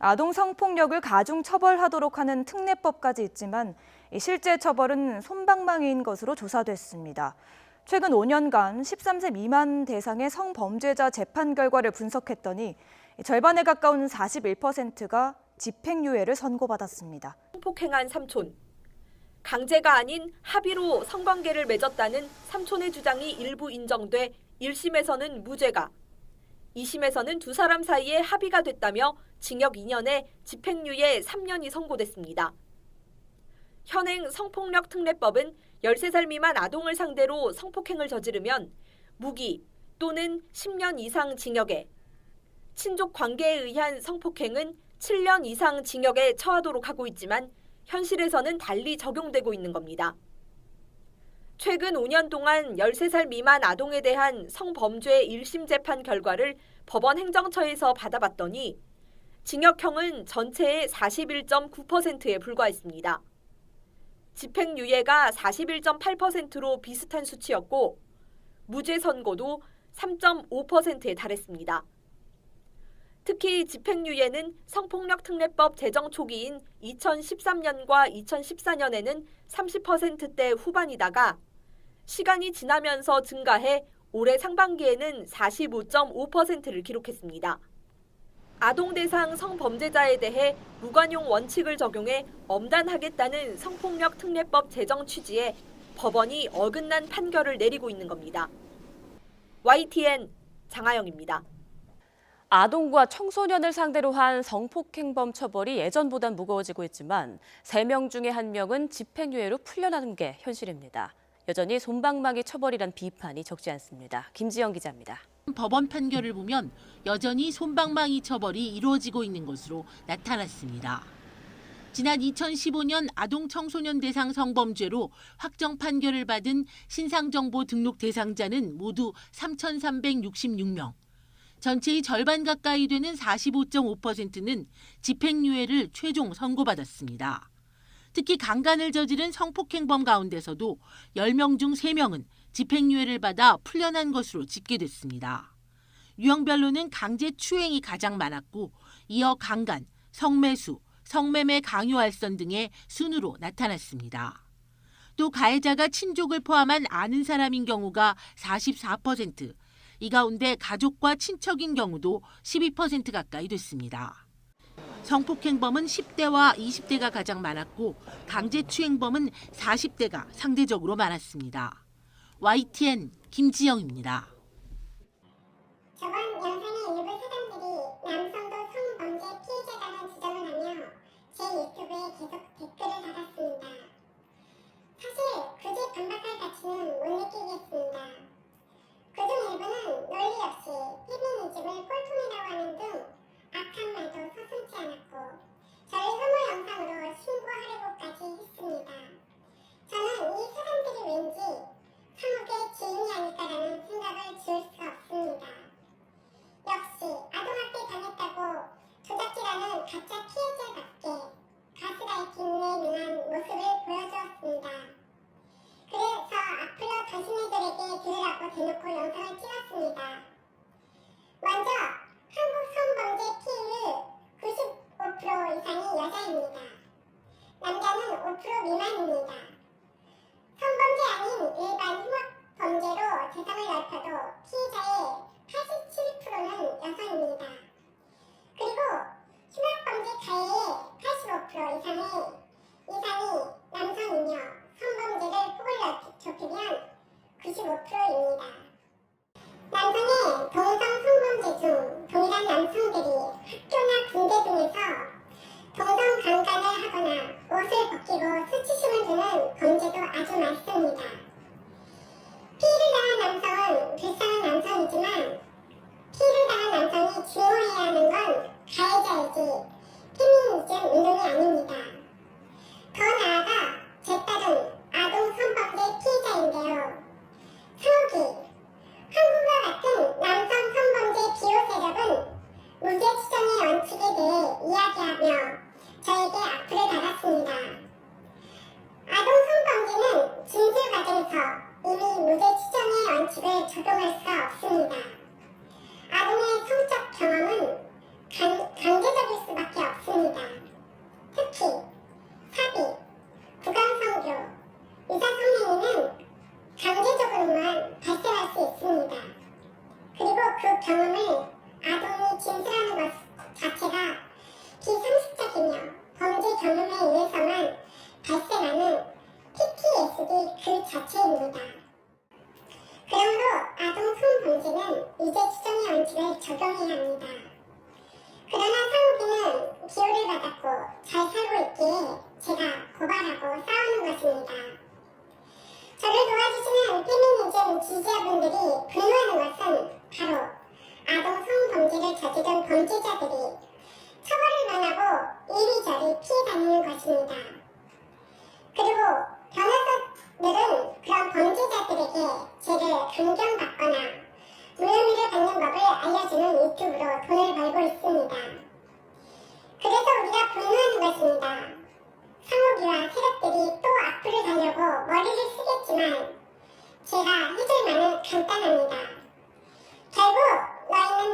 아동 성폭력을 가중 처벌하도록 하는 특례법까지 있지만 실제 처벌은 솜방망이인 것으로 조사됐습니다. 최근 5년간 13세 미만 대상의 성범죄자 재판 결과를 분석했더니 절반에 가까운 41%가 집행유예를 선고받았습니다. 성폭행한 삼촌. 강제가 아닌 합의로 성관계를 맺었다는 삼촌의 주장이 일부 인정돼 1심에서는 무죄가, 2심에서는 두 사람 사이에 합의가 됐다며 징역 2년에 집행유예 3년이 선고됐습니다. 현행 성폭력 특례법은 13살 미만 아동을 상대로 성폭행을 저지르면 무기 또는 10년 이상 징역에, 친족 관계에 의한 성폭행은 7년 이상 징역에 처하도록 하고 있지만 현실에서는 달리 적용되고 있는 겁니다. 최근 5년 동안 13살 미만 아동에 대한 성범죄 1심 재판 결과를 법원 행정처에서 받아봤더니 징역형은 전체의 41.9%에 불과했습니다. 집행유예가 41.8%로 비슷한 수치였고 무죄 선고도 3.5%에 달했습니다. 특히 집행유예는 성폭력 특례법 제정 초기인 2013년과 2014년에는 30%대 후반이다가 시간이 지나면서 증가해 올해 상반기에는 45.5%를 기록했습니다. 아동 대상 성범죄자에 대해 무관용 원칙을 적용해 엄단하겠다는 성폭력 특례법 제정 취지에 법원이 어긋난 판결을 내리고 있는 겁니다. YTN 장하영입니다. 아동과 청소년을 상대로 한 성폭행범 처벌이 예전보단 무거워지고 있지만 3명 중에 1명은 집행유예로 풀려나는 게 현실입니다. 여전히 솜방망이 처벌이란 비판이 적지 않습니다. 김지영 기자입니다. 법원 판결을 보면 여전히 솜방망이 처벌이 이루어지고 있는 것으로 나타났습니다. 지난 2015년 아동 청소년 대상 성범죄로 확정 판결을 받은 신상정보 등록 대상자는 모두 3,366명. 전체의 절반 가까이 되는 45.5%는 집행유예를 최종 선고받았습니다. 특히 강간을 저지른 성폭행범 가운데서도 10명 중 3명은 집행유예를 받아 풀려난 것으로 집계됐습니다. 유형별로는 강제추행이 가장 많았고 이어 강간, 성매수, 성매매 강요할선 등의 순으로 나타났습니다. 또 가해자가 친족을 포함한 아는 사람인 경우가 44%, 이 가운데 가족과 친척인 경우도 12% 가까이 됐습니다. 성폭행범은 10대와 20대가 가장 많았고 강제추행범은 40대가 상대적으로 많았습니다. YTN 김지영입니다. 저번 영상의 일부 사람들이 남성도 성범죄 피해자라는 주장을 하며 제 유튜브에 계속 댓글을 달았습니다. 사실 굳이 반박할 가치는 못 느끼겠습니다. 그중 일부는 논리 없이 페미니즘을 꼴통이라고 하는 등 악한 말도 서슴지 않았고 저를 혐오 영상으로 신고하려고까지 했습니다. 저는 이 사람들이 왠지 감옥의 지인이 아닐까라는 생각을 지울 수가 없습니다. 역시 아동학대 당했다고 조작질하는 가짜 피해자답게 가스라이팅에 능한 모습을 보여주었습니다. 그래서 앞으로 당신네들에게 들으라고 대놓고 영상을 찍었습니다. 먼저 한국 성범죄 피해율 95% 이상이 여자입니다. 남자는 5% 미만입니다. 성범죄 아닌 일반 흉악범죄로 대상을 넓혀도 피해자의 87%는 여성입니다. 그리고 흉악범죄 가해의 85% 이상이 남성이며 성범죄를 폭을 좁히면 95%입니다. 남성의 동성 성범죄 중 동일한 남성들이 학교나 군대 등에서 동성 강간을 하거나 옷을 벗기고 수치심을 두는 범죄도 아주 많습니다. 피해를 당한 남성은 불쌍한 남성이지만 피해를 당한 남성이 증오해야 하는 건 가해자이지 페미니즘 운동이 아닙니다. 더 나아가 제 딸은 아동 성범죄 피해자인데요. 서욱이 한국과 같은 남성 성범죄 비호 세력은 무죄 추정의 원칙에 대해 이야기하며 저에게 악플을 달았습니다. 아동 성범죄는 진술 과정에서 이미 무죄 추정의 원칙을 적용할 수가 없습니다. 아동의 성적 경험은 강제적일 수밖에 없습니다. 제가 고발하고 싸우는 것입니다. 저를 도와주시는 페미니즘 지지자분들이 분노하는 것은 바로 아동 성범죄를 저지른 범죄자들이 처벌을 면하고 이리저리 피해 다니는 것입니다. 그리고 변호사들은 그런 범죄자들에게 죄를 감경받거나 무혐의를 받는 법을 알려주는 유튜브로 돈을 벌고 있습니다. 그래서 우리가 분노하는 것입니다. 상호기와 세력들이 또 악플을 달려고 머리를 쓰겠지만 제가 해줄 말은 간단합니다. 결국 너희는